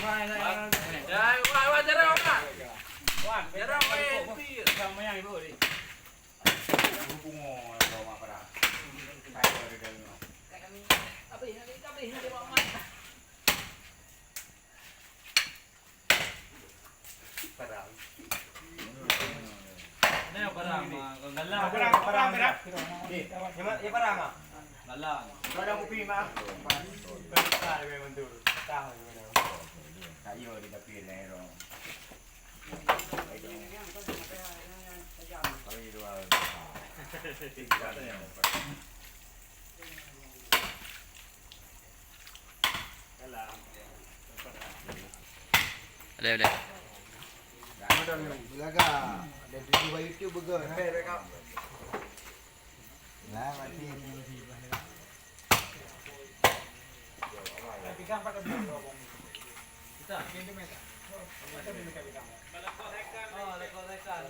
Wah, jarang Pak. Wah, jarang main bir. Sama yang itu di. Bungo bawa pada. Apa ini dia bawa main. Padahal. Nah, parang galang. Parang merah. Ya parang ah. Galang. Kalau ada kopi mah. Besar memang tur. Tahu memang. Kayo di dapur na ero. Kami dua. Boleh. Belaga. Ada video YouTube burger. Lah mati. Pigang pada dulu. Kita ini meta. Oh, lekor-lekor.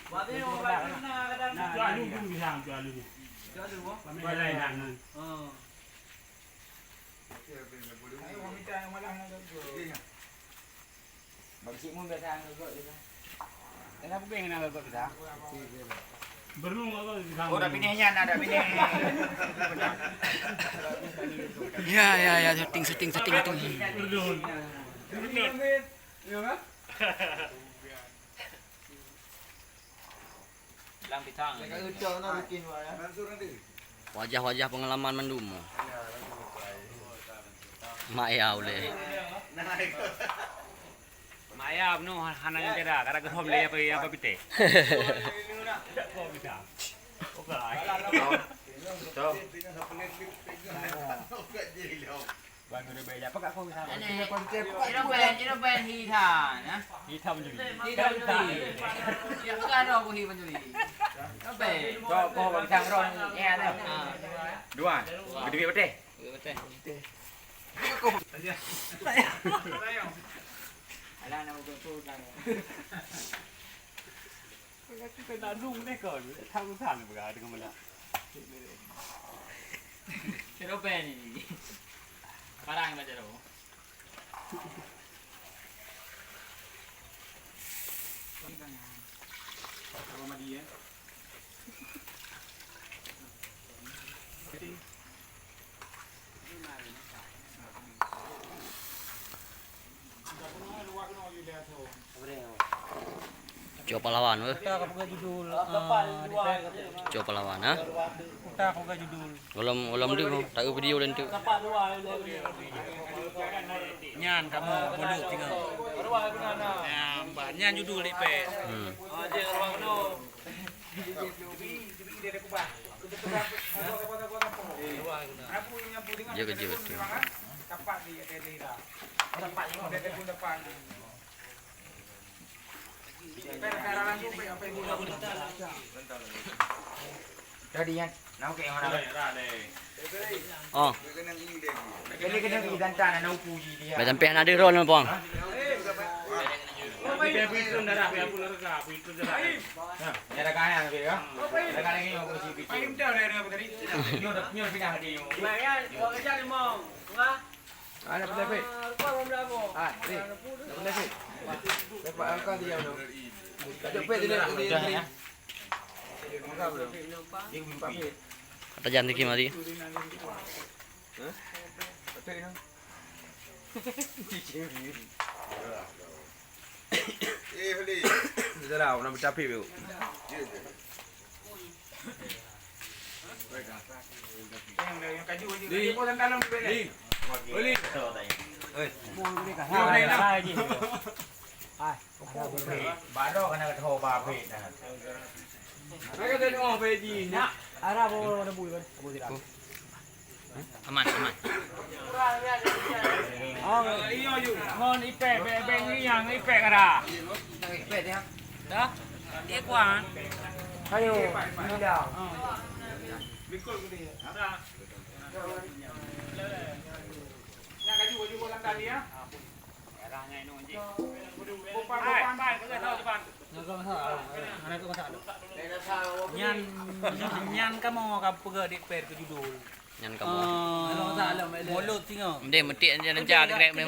Berarti mau balik na kadang. Jual dulu bilang jual dulu. Jual dulu. Jual lain. Oh. Ayo minta yang mana nak. Bagi mu biasa ngegok dia. Kenapa pengen nak gak kita? Belum apa kita. Oh, dah pinihnya ada pinih. Ya, setting. Belum. Lang pitang. Dekat ucap nak bikin buat ya. Mansur nanti. Wajah-wajah pengalaman mendumu. Mak ya boleh. Maya no hananya tidak karena gehom le apa pite. Kok bisa. Oke. Tuh. Bang udah beda apa kak kau bisa? Ini ben hitam, ya. Hitam jadi. Hitam jadi. Ya kan aku hitam jadi. Apa? Kau bagi sangron ya ada. Dua. Gede pete. Alah nak ukur dah. Kita nak dung ni kau. Tahu sana berada dengan mana. Kira ben ini. Parang baca dulu. Kalau mah dia. Coba lawan weh. Kita kau buka judul. Coba lawan ha. Kita kau buka judul. Ulam dia tak video dan tu. Nyan kamu bodoh tiga. Ya, banyak judul di pe. Aja ruang no. Dia kerja betul. Tapak di daerah. Tapak yang ada di depan. Perkara langsung apa yang guna guna. Jadi yang nak ke mana? Oh, Kena pergi gantan nak puji dia. macam sampai ada roll bang. Itu darah, aku lerga, itu darah. Ada kanan ke ya? Ada kanan ni aku puji. Paling dah ada tadi. Nyo pindah dia. Bayan, kau kerja di mong. Enggak? Ada pendapat. Kau mau berapa? Ah, ni. Pendapat. Dapat angka dia tu. Dapat dia. Angka belum? Dia berapa? Kata jangan dikit mari. Betul ni. Beli. Sudah dah, nak bercapai tu. Yang kaju je. Dia pun tanam beli. Beli. Oi. Beli kah? Lagi. Baru kena kata hoba pet dah. Mereka tengok beji. Nak. Arah bawa ada bui kan? Aman. Oh, iyo ju. Ngon ipek, beng ni yang ipek kada. Pet dia. Dah. Dia kuat. Ayo, ini dah. Bikul ke dia. Dah. Yang kaju bolang tadi ya. Erahnya ini anjing. Bopang, kau tahu depan. Nyan kamu kau pergi di per ke judul. Nyan kamu. Kalau tak alam Mulut tengok. Mde mati jangan jadi grab ni.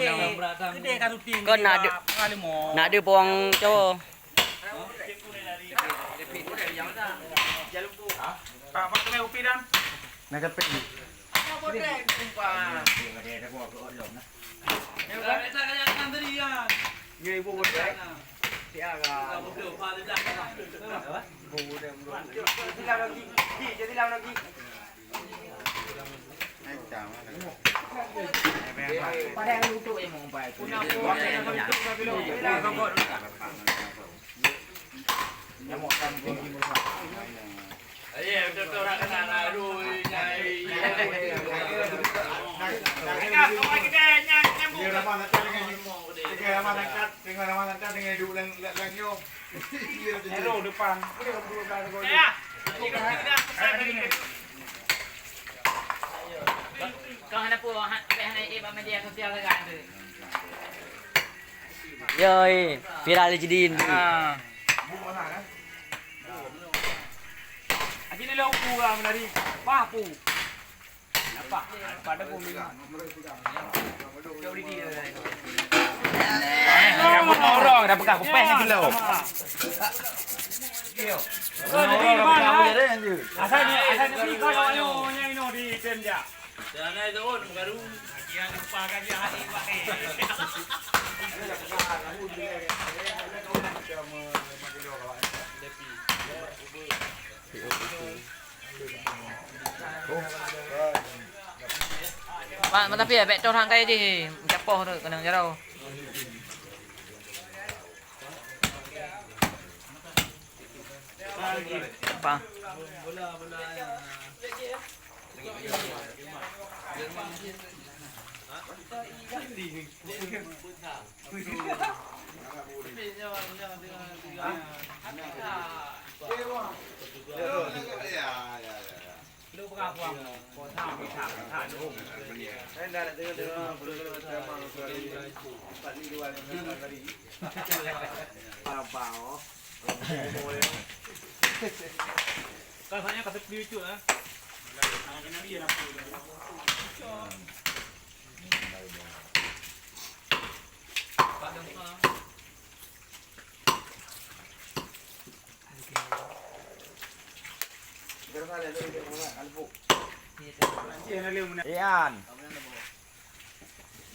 Gede kan rutin. Kau nak ada kali mau. nak ada puang cowok. Pak pakai upi dan. Nak kepek ni. Apa dek tumpah. Yang kami tak kaya kan tadi ya. Ni ibu bodek. Tiaga. Betul, pada dah. Ibu bodek. Jadi lam lagi. Jadi lam lagi. Pada yang lutuk yang mau baik. Punya buat yang lutuk tapi lo. Yang mau kan gigi murah. Iya, betul orang kenal aduh nyai. Nak kau lagi deh nyambung. Dia ramah nak dengan dia ramah nak dengan ramah nak dengan duk lang yo. Hello depan. Ya. Kau hendak puas, hendak ibu media sosial kan tu. Yoi, viral jadin. Ah. Aji ni lo pu lah menari. Pah pu. Apa? Pada pu minum. Jauh di dia. Kamu orang dah pegang kupeh lagi lo. Asalnya ni kalau yang ini di tenda. Jangan itu on baru yang pakai dia hari pakai. Pak, tapi ya, bek orang kaya je, capoh tu, kena jarau. Apa? Lu pengakuan. Kau tahu tak lu. Saya dah dengar memang suara empat ni dua tadi. Apa? Kasanya kata lucu ah. Namanya dia nak. Ian.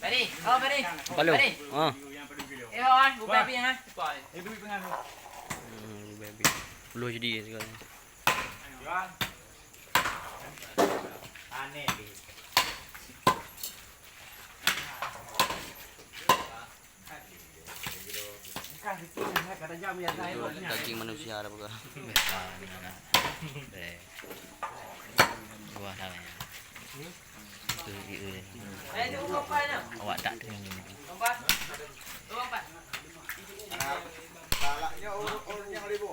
Beri, oh beri. Palu. Beri. Ah. Eh, on, buka api ha. Ibu pengaruh. Baby. Belum jadi sekarang. Jual. Aneh dia. Daging manusia ada bukan? Buah namanya. Itu apa ni? Awak tak tengok ni. Empat. Dua empat. Salahnya orang yang ribu.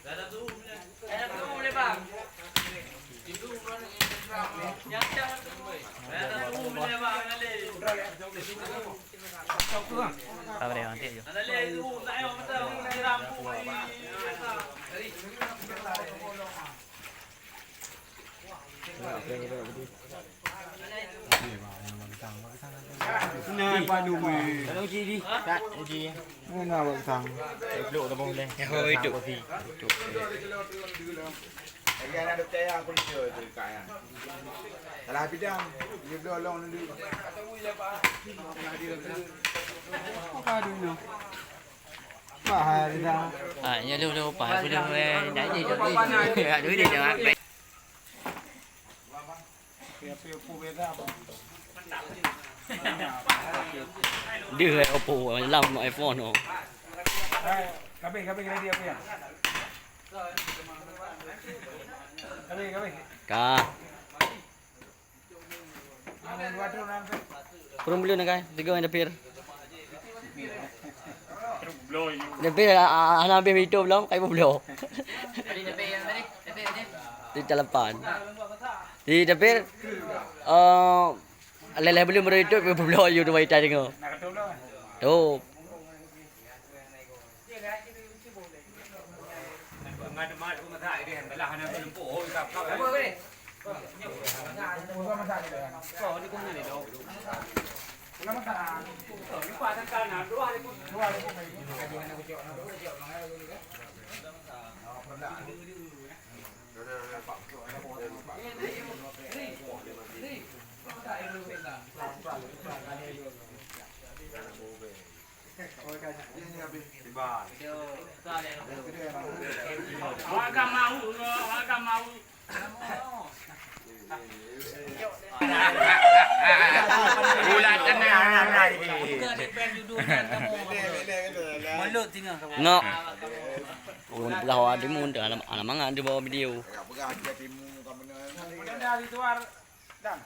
Ada tu boleh bang. Itu yang ada tu boleh bang. Apa dia nanti aja. Ada le tu tak ada betul rampu ni. Nah, padu mai. Kalau uji di. Tak uji. Mana abang sang? Duduk tak boleh. Oh hidup. Lagi ada percaya aku ni tu kaya. Salah bidang, dia belum dulu. Mahal dah. Ah, ya lu pa. Aku dah dah je jadi. Aduh dia jangan. Dia Oppo lam iPhone oh. Kabeh kena dia apa ya? Kabeh. Ka. Kurang beli nak kan? Tiga yang dapir. Dapir anak habis hidup belum? Kai belum. Tadi depan yang tadi, depan ni. Di telepan. Di dapir leleh belum berhidup belum you tu baita tengok. Nak kata belum? Tu. Ngad mat aku matai dia belah hana belum po kap kap. Apa ni? Musa masak gitu ya. So, di kunya ni dok. Kalau masak. Ni kuatan kana, dua hari pun. Kajian aku cok, aku cok nang ayo dulu kan. Oh, pernah. Agak mau, agak mau. Bulan tenang lagi. Mulut tinggal. Ngok. Ulun pegaw adi mo alam alamang di bawah video. Pegang dia timu kamu. Dari luar dan.